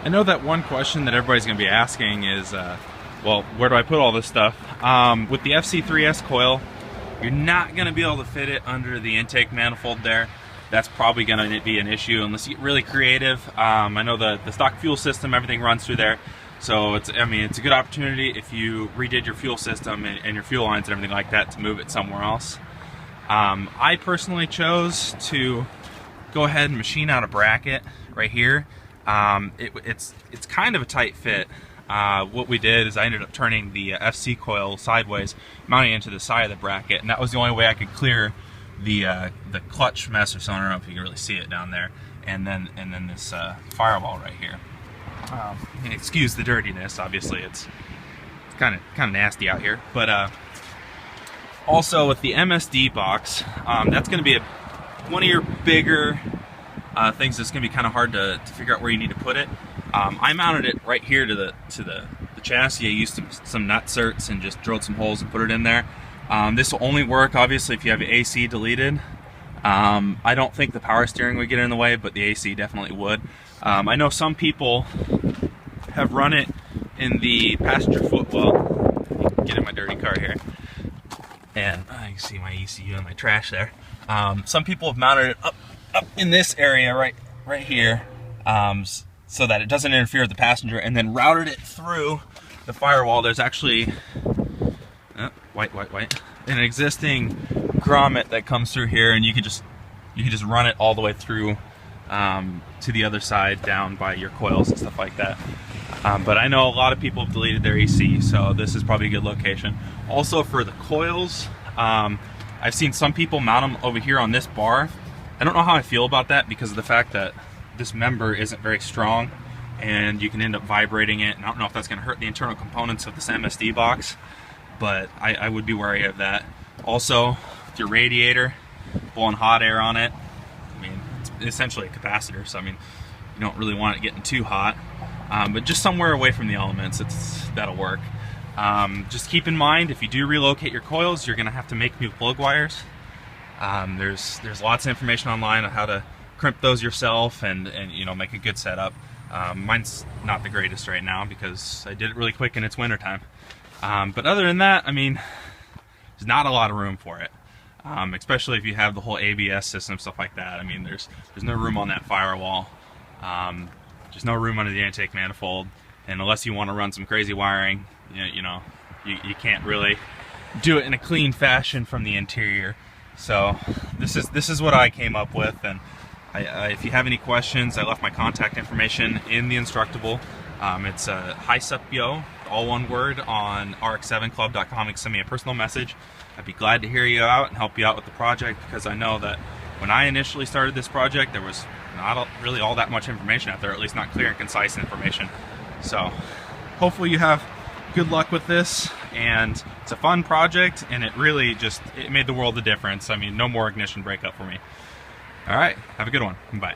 I know that one question that everybody's going to be asking is, well, where do I put all this stuff? With the FC3S coil, you're not going to be able to fit it under the intake manifold there. That's probably going to be an issue unless you get really creative. I know the stock fuel system, everything runs through there. So it's a good opportunity if you redid your fuel system and your fuel lines and everything like that to move it somewhere else. I personally chose to go ahead and machine out a bracket right here. It's kind of a tight fit. What we did is I ended up turning the FC coil sideways, mounting it into the side of the bracket, and that was the only way I could clear the clutch mess or something. I don't know if you can really see it down there, and then this firewall right here. And excuse the dirtiness. Obviously, it's kind of nasty out here. But also with the MSD box, that's going to be one of your bigger things that's going to be kind of hard to figure out where you need to put it. I mounted it right here to the chassis. I used some nut certs and just drilled some holes and put it in there. This will only work obviously if you have AC deleted. I don't think the power steering would get in the way, but the AC definitely would. I know some people have run it in the passenger footwell. Get in my dirty car here, and I can see my ECU and my trash there. Some people have mounted it up in this area right here, so that it doesn't interfere with the passenger, and then routed it through the firewall. There's actually an existing grommet that comes through here, and you can just run it all the way through to the other side down by your coils and stuff like that. But I know a lot of people have deleted their AC, so this is probably a good location. Also for the coils, I've seen some people mount them over here on this bar. I don't know how I feel about that because of the fact that this member isn't very strong and you can end up vibrating it, and I don't know if that's going to hurt the internal components of this MSD box, but I would be wary of that. Also, with your radiator, blowing hot air on it, I mean, it's essentially a capacitor, so I mean, you don't really want it getting too hot, but just somewhere away from the elements, that'll work. Just keep in mind, if you do relocate your coils, you're going to have to make new plug wires. There's lots of information online on how to crimp those yourself and you know, make a good setup. Mine's not the greatest right now because I did it really quick and it's winter time. But other than that, I mean, there's not a lot of room for it, especially if you have the whole ABS system, stuff like that. I mean, there's no room on that firewall. There's no room under the intake manifold, and unless you want to run some crazy wiring, you can't really do it in a clean fashion from the interior. So this is what I came up with, and if you have any questions, I left my contact information in the Instructable. It's HiSupYo, all one word, on rx7club.com. You can send me a personal message. I'd be glad to hear you out and help you out with the project, because I know that when I initially started this project, there was not really all that much information out there, at least not clear and concise information. So hopefully you have good luck with this, and it's a fun project, and it made the world a difference. I mean, no more ignition breakup for me. All right, have a good one. Bye.